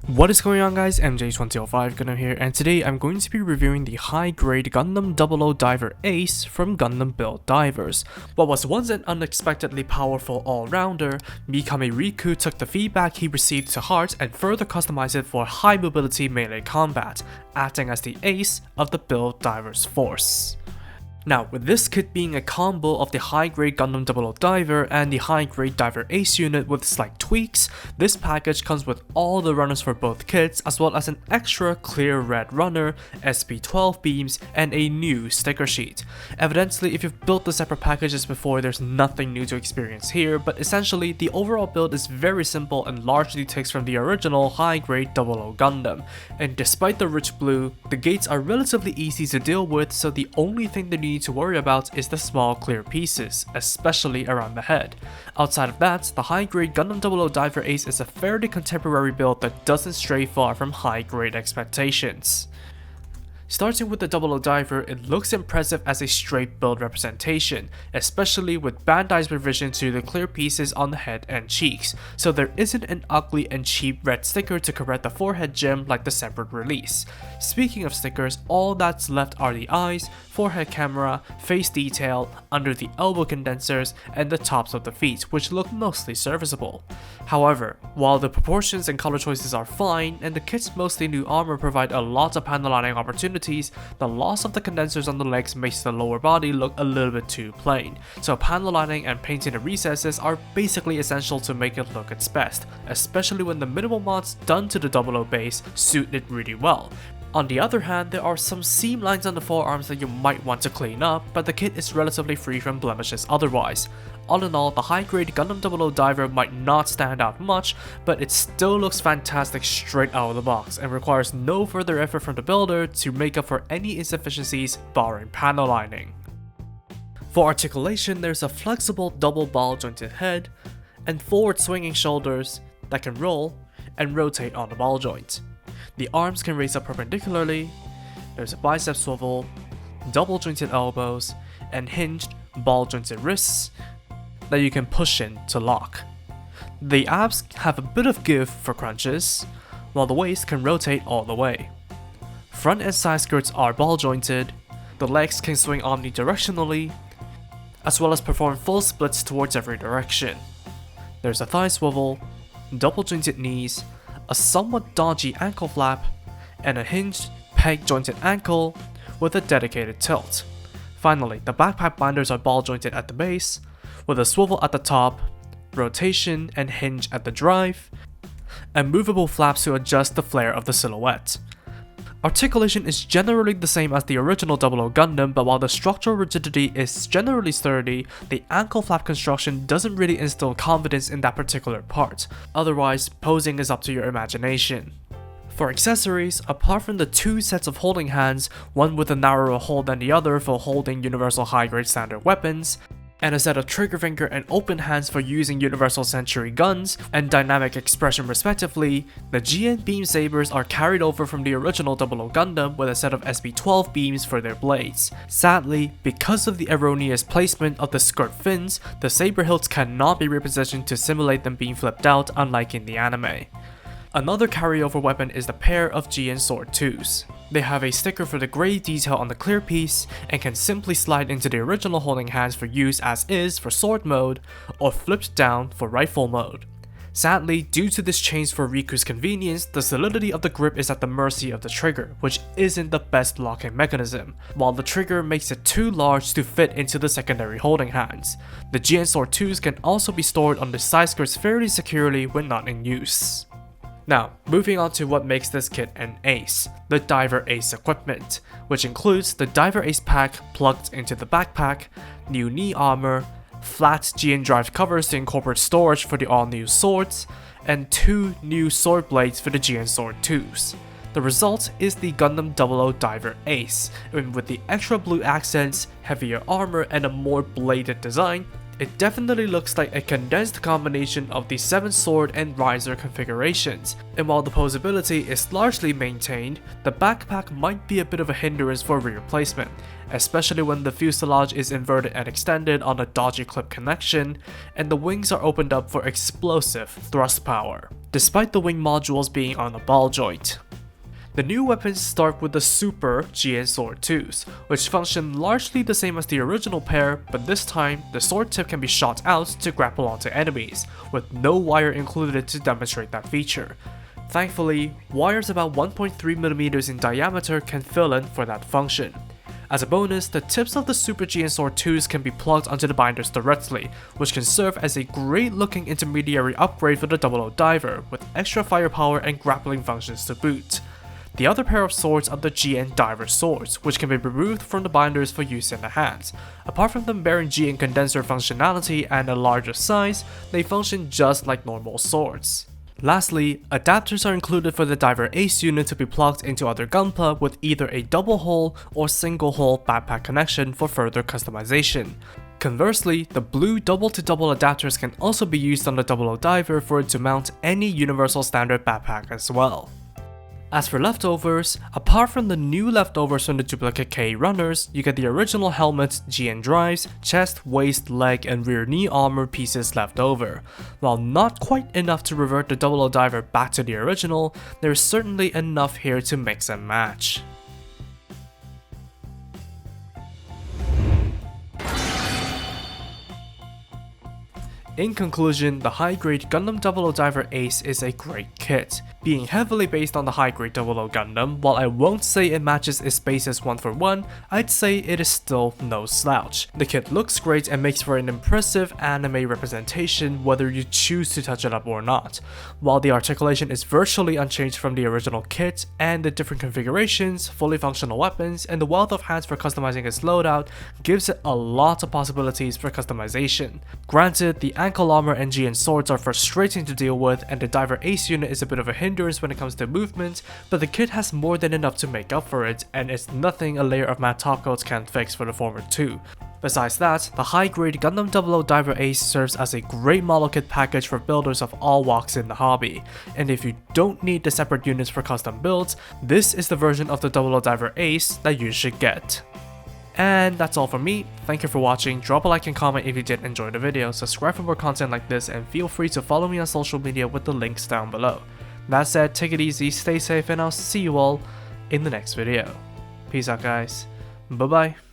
What is going on, guys? MJ2005 Gundam here, and today I'm going to be reviewing the high-grade Gundam 00 Diver Ace from Gundam Build Divers. What was once an unexpectedly powerful all-rounder, Mikami Riku took the feedback he received to heart and further customized it for high mobility melee combat, acting as the ace of the Build Divers force. Now, with this kit being a combo of the high-grade Gundam 00 Diver and the high-grade Diver Ace unit with slight tweaks, this package comes with all the runners for both kits as well as an extra clear red runner, SP12 beams, and a new sticker sheet. Evidently, if you've built the separate packages before, there's nothing new to experience here, but essentially the overall build is very simple and largely takes from the original high-grade 00 Gundam. And despite the rich blue, the gates are relatively easy to deal with, so the only thing that you need to worry about is the small clear pieces, especially around the head. Outside of that, the high-grade Gundam 00 Diver Ace is a fairly contemporary build that doesn't stray far from high-grade expectations. Starting with the 00 Diver, it looks impressive as a straight build representation, especially with Bandai's revision to the clear pieces on the head and cheeks, so there isn't an ugly and cheap red sticker to correct the forehead gem like the separate release. Speaking of stickers, all that's left are the eyes, forehead camera, face detail, under the elbow condensers, and the tops of the feet, which look mostly serviceable. However, while the proportions and color choices are fine, and the kit's mostly new armor provide a lot of panel lining opportunities, the loss of the condensers on the legs makes the lower body look a little bit too plain, so panel lining and painting the recesses are basically essential to make it look its best, especially when the minimal mods done to the 00 base suit it really well. On the other hand, there are some seam lines on the forearms that you might want to clean up, but the kit is relatively free from blemishes otherwise. All in all, the high-grade Gundam 00 Diver might not stand out much, but it still looks fantastic straight out of the box and requires no further effort from the builder to make up for any insufficiencies barring panel lining. For articulation, there's a flexible double ball jointed head and forward swinging shoulders that can roll and rotate on the ball joint. The arms can raise up perpendicularly, there's a bicep swivel, double jointed elbows, and hinged ball jointed wrists that you can push in to lock. The abs have a bit of give for crunches, while the waist can rotate all the way. Front and side skirts are ball jointed, the legs can swing omnidirectionally, as well as perform full splits towards every direction. There's a thigh swivel, double jointed knees, a somewhat dodgy ankle flap, and a hinged, peg-jointed ankle with a dedicated tilt. Finally, the backpack binders are ball-jointed at the base, with a swivel at the top, rotation and hinge at the drive, and movable flaps to adjust the flare of the silhouette. Articulation is generally the same as the original 00 Gundam, but while the structural rigidity is generally sturdy, the ankle flap construction doesn't really instill confidence in that particular part. Otherwise, posing is up to your imagination. For accessories, apart from the two sets of holding hands, one with a narrower hold than the other for holding universal high-grade standard weapons, and a set of trigger finger and open hands for using Universal Century guns and Dynamic Expression respectively, the GN beam sabers are carried over from the original 00 Gundam with a set of SP12 beams for their blades. Sadly, because of the erroneous placement of the skirt fins, the saber hilts cannot be repositioned to simulate them being flipped out unlike in the anime. Another carryover weapon is the pair of GN Sword 2s. They have a sticker for the grey detail on the clear piece and can simply slide into the original holding hands for use as is for sword mode or flipped down for rifle mode. Sadly, due to this change for Riku's convenience, the solidity of the grip is at the mercy of the trigger, which isn't the best locking mechanism, while the trigger makes it too large to fit into the secondary holding hands. The GN Sword 2s can also be stored on the side skirts fairly securely when not in use. Now, moving on to what makes this kit an ace, the Diver Ace equipment, which includes the Diver Ace pack plugged into the backpack, new knee armor, flat GN drive covers to incorporate storage for the all-new swords, and two new sword blades for the GN Sword 2s. The result is the Gundam 00 Diver Ace, and with the extra blue accents, heavier armor, and a more bladed design, it definitely looks like a condensed combination of the 7 sword and riser configurations, and while the posability is largely maintained, the backpack might be a bit of a hindrance for rear placement, especially when the fuselage is inverted and extended on a dodgy clip connection, and the wings are opened up for explosive thrust power. despite the wing modules being on a ball joint. The new weapons start with the Super GN Sword 2s, which function largely the same as the original pair, but this time, the sword tip can be shot out to grapple onto enemies, with no wire included to demonstrate that feature. Thankfully, wires about 1.3mm in diameter can fill in for that function. As a bonus, the tips of the Super GN Sword 2s can be plugged onto the binders directly, which can serve as a great looking intermediary upgrade for the 00 Diver, with extra firepower and grappling functions to boot. The other pair of swords are the GN Diver swords, which can be removed from the binders for use in the hands. Apart from them bearing GN condenser functionality and a larger size, they function just like normal swords. Lastly, adapters are included for the Diver Ace unit to be plugged into other gunpla with either a double hole or single hole backpack connection for further customization. Conversely, the blue double-to-double adapters can also be used on the 00 Diver for it to mount any universal standard backpack as well. As for leftovers, apart from the new leftovers from the duplicate K runners, you get the original helmet, GN drives, chest, waist, leg, and rear knee armor pieces left over. While not quite enough to revert the 00 Diver back to the original, there is certainly enough here to mix and match. In conclusion, the high-grade Gundam 00 Diver Ace is a great kit. Being heavily based on the high-grade 00 Gundam, while I won't say it matches its bases 1-for-1, I'd say it is still no slouch. The kit looks great and makes for an impressive anime representation whether you choose to touch it up or not. While the articulation is virtually unchanged from the original kit, and the different configurations, fully functional weapons, and the wealth of hands for customizing its loadout gives it a lot of possibilities for customization. Granted, the ankle armor and GN swords are frustrating to deal with, and the Diver Ace unit is a bit of a hindrance when it comes to movement, but the kit has more than enough to make up for it, and it's nothing a layer of matte topcoats can't fix for the former two. Besides that, the high-grade Gundam 00 Diver Ace serves as a great model kit package for builders of all walks in the hobby, and if you don't need the separate units for custom builds, this is the version of the 00 Diver Ace that you should get. And that's all from me. Thank you for watching, drop a like and comment if you did enjoy the video, subscribe for more content like this, and feel free to follow me on social media with the links down below. That said, take it easy, stay safe, and I'll see you all in the next video. Peace out guys, bye bye.